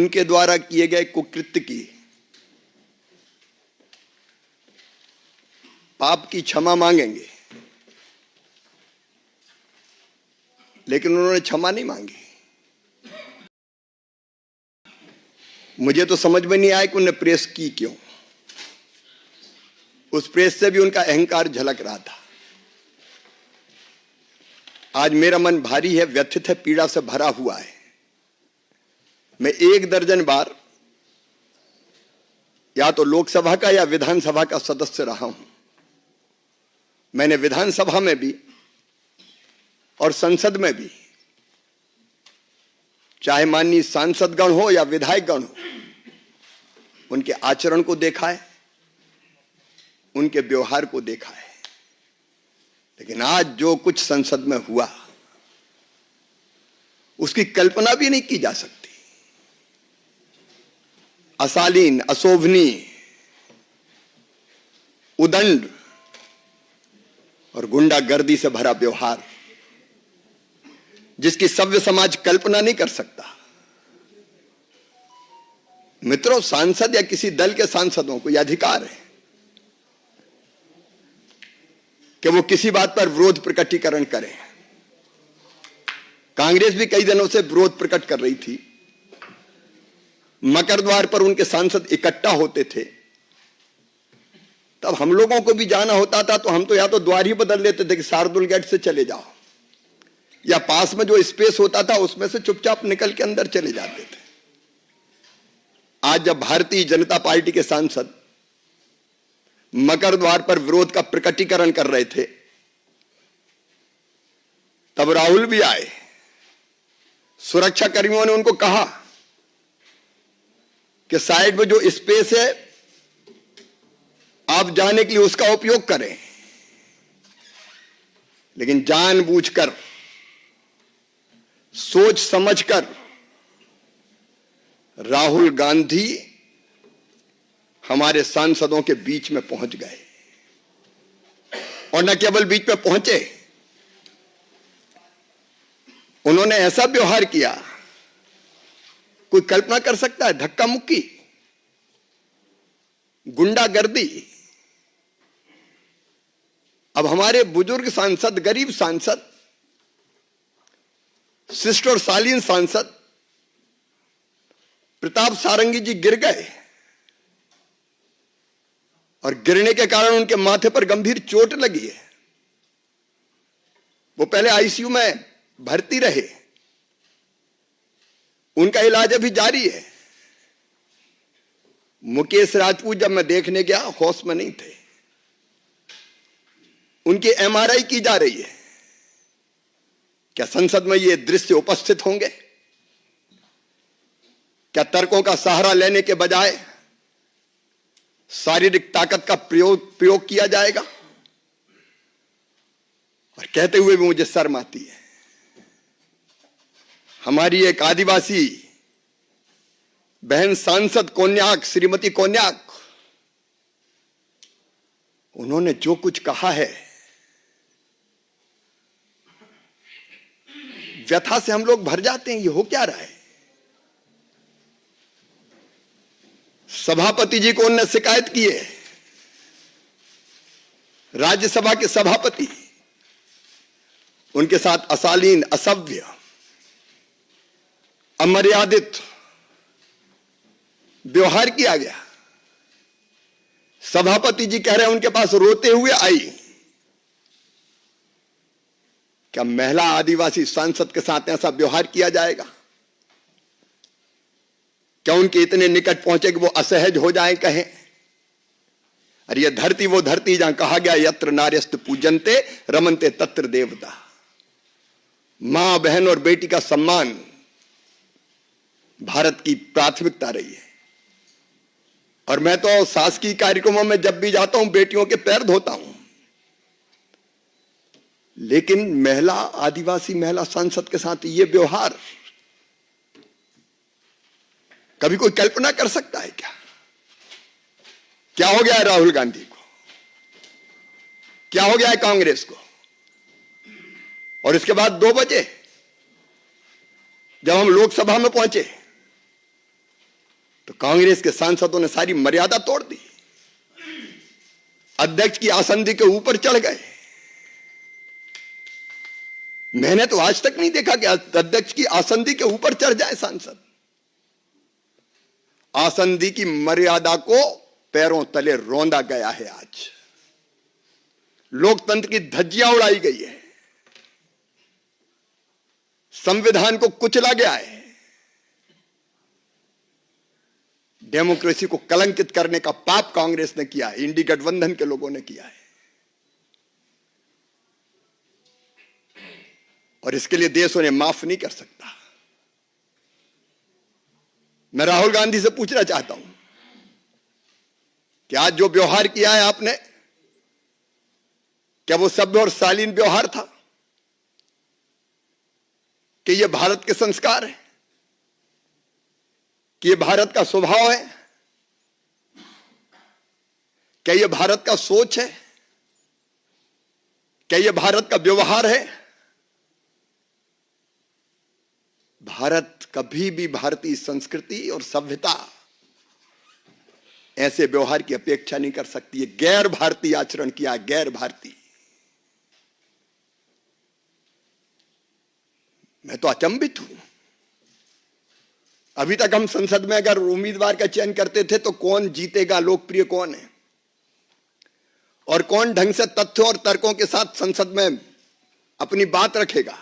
उनके द्वारा किए गए कुकृत्य की, पाप की क्षमा मांगेंगे, लेकिन उन्होंने क्षमा नहीं मांगी। मुझे तो समझ में नहीं आया कि उन्हें प्रेस की क्यों। उस प्रेस से भी उनका अहंकार झलक रहा था। आज मेरा मन भारी है, व्यथित है, पीड़ा से भरा हुआ है। मैं 1 दर्जन बार या तो लोकसभा का या विधानसभा का सदस्य रहा हूं। मैंने विधानसभा में भी और संसद में भी, चाहे माननीय सांसदगण हो या विधायकगण हो, उनके आचरण को देखा है, उनके व्यवहार को देखा है। लेकिन आज जो कुछ संसद में हुआ, उसकी कल्पना भी नहीं की जा सकती। अशालीन, अशोभनीय, उदंड और गुंडागर्दी से भरा व्यवहार, जिसकी सभ्य समाज कल्पना नहीं कर सकता। मित्रों, सांसद या किसी दल के सांसदों को यह अधिकार है कि वो किसी बात पर विरोध प्रकटीकरण करें। कांग्रेस भी कई दिनों से विरोध प्रकट कर रही थी। मकर द्वार पर उनके सांसद इकट्ठा होते थे, तब हम लोगों को भी जाना होता था, तो हम तो या तो द्वार ही बदल लेते थे कि शार्दुल गेट से चले जाओ, या पास में जो स्पेस होता था उसमें से चुपचाप निकल के अंदर चले जाते थे। आज जब भारतीय जनता पार्टी के सांसद मकर द्वार पर विरोध का प्रकटीकरण कर रहे थे, तब राहुल भी आए। सुरक्षा कर्मियों ने उनको कहा कि साइड में जो स्पेस है आप जाने के लिए उसका उपयोग करें। लेकिन जानबूझकर, सोच समझकर राहुल गांधी हमारे सांसदों के बीच में पहुंच गए। और न केवल बीच में पहुंचे, उन्होंने ऐसा व्यवहार किया, कोई कल्पना कर सकता है? धक्का मुक्की, गुंडागर्दी। अब हमारे बुजुर्ग सांसद, गरीब सांसद, शिष्ट और शालीन सांसद प्रताप सारंगी जी गिर गए, और गिरने के कारण उनके माथे पर गंभीर चोट लगी है। वो पहले आईसीयू में भर्ती रहे, उनका इलाज अभी जारी है। मुकेश राजपूत जब मैं देखने गया, होश में नहीं थे। उनकी एमआरआई की जा रही है। क्या संसद में ये दृश्य उपस्थित होंगे? क्या तर्कों का सहारा लेने के बजाय शारीरिक ताकत का प्रयोग किया जाएगा? और कहते हुए भी मुझे शर्म आती है। हमारी एक आदिवासी बहन सांसद कोन्याक, श्रीमती कोन्याक, उन्होंने जो कुछ कहा है, व्यथा से हम लोग भर जाते हैं। ये हो क्या रहा है? सभापति जी को उन्होंने शिकायत की है, राज्यसभा के सभापति, उनके साथ अशालीन, असभ्य, अमर्यादित व्यवहार किया गया। सभापति जी कह रहे हैं उनके पास रोते हुए आई। क्या महिला आदिवासी सांसद के साथ ऐसा व्यवहार किया जाएगा? क्या उनके इतने निकट पहुंचे कि वो असहज हो जाएं, कहें अरे ये धरती वो धरती जहां कहा गया यत्र नार्यस्त पूजन्ते रमन्ते तत्र देवता। मां, बहन और बेटी का सम्मान भारत की प्राथमिकता रही है। और मैं तो शासकीय कार्यक्रमों में जब भी जाता हूं, बेटियों के पैर धोता हूं। लेकिन महिला, आदिवासी महिला सांसद के साथ ये व्यवहार, कभी कोई कल्पना कर सकता है क्या? क्या हो गया है राहुल गांधी को? क्या हो गया है कांग्रेस को? और इसके बाद 2 बजे जब हम लोकसभा में पहुंचे, तो कांग्रेस के सांसदों ने सारी मर्यादा तोड़ दी, अध्यक्ष की आसंदी के ऊपर चढ़ गए। मैंने तो आज तक नहीं देखा कि अध्यक्ष की आसंदी के ऊपर चढ़ जाए सांसद। आसंदी की मर्यादा को पैरों तले रौंदा गया है। आज लोकतंत्र की धज्जियां उड़ाई गई है, संविधान को कुचला गया है, डेमोक्रेसी को कलंकित करने का पाप कांग्रेस ने किया है, इंडी गठबंधन के लोगों ने किया है। और इसके लिए देश उन्हें माफ नहीं कर सकता। मैं राहुल गांधी से पूछना चाहता हूं कि आज जो व्यवहार किया है आपने, क्या वो सभ्य और शालीन व्यवहार था? कि ये भारत के संस्कार है? कि ये भारत का स्वभाव है? क्या ये भारत का सोच है? क्या ये भारत का व्यवहार है? भारत कभी भी भारतीय संस्कृति और सभ्यता ऐसे व्यवहार की अपेक्षा नहीं कर सकती है। गैर भारतीय आचरण किया, गैर भारतीय। मैं तो अचंभित हूं। अभी तक हम संसद में अगर उम्मीदवार का चयन करते थे तो कौन जीतेगा, लोकप्रिय कौन है और कौन ढंग से तथ्यों और तर्कों के साथ संसद में अपनी बात रखेगा।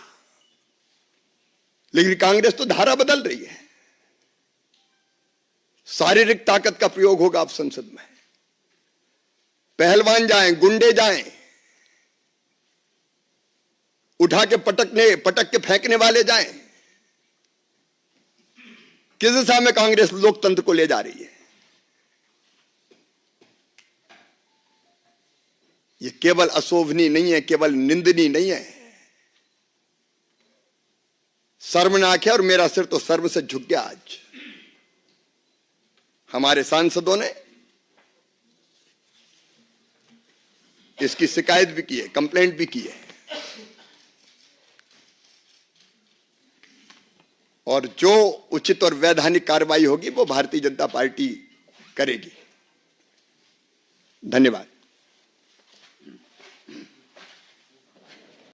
लेकिन कांग्रेस तो धारा बदल रही है। शारीरिक ताकत का प्रयोग होगा अब संसद में। पहलवान जाएं, गुंडे जाएं, उठा के पटक के फेंकने वाले जाएं। किस दिशा में कांग्रेस लोकतंत्र को ले जा रही है? यह केवल अशोभनीय नहीं है, केवल निंदनीय नहीं है, शर्मनाक है। और मेरा सिर तो सर्व से झुक गया। आज हमारे सांसदों ने इसकी शिकायत भी की है, कंप्लेंट भी की है। और जो उचित और वैधानिक कार्रवाई होगी वो भारतीय जनता पार्टी करेगी। धन्यवाद।